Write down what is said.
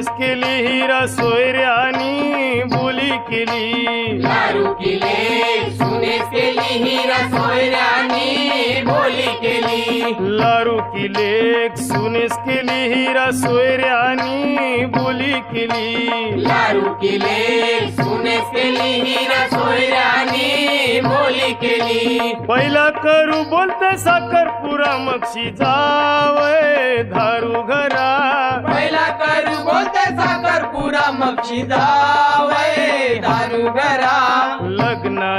सुनेस केली हिरा सोयऱ्यानी बोली केली। दारू केली सुनेस केली हिरा सोयऱ्यानी बोली केली। लारू की लेक सुनेस केली हिरा सोयऱ्यानी बोली केली। दारू केली सुनेस केली हिरा सोयऱ्यानी बोली केली। पहिला करू बोलते साखरपुरा मक्षी जावय धारू घरा। पहिला करू बोलते साखरपुरा मक्षी जावय दारू घरा। लग्ना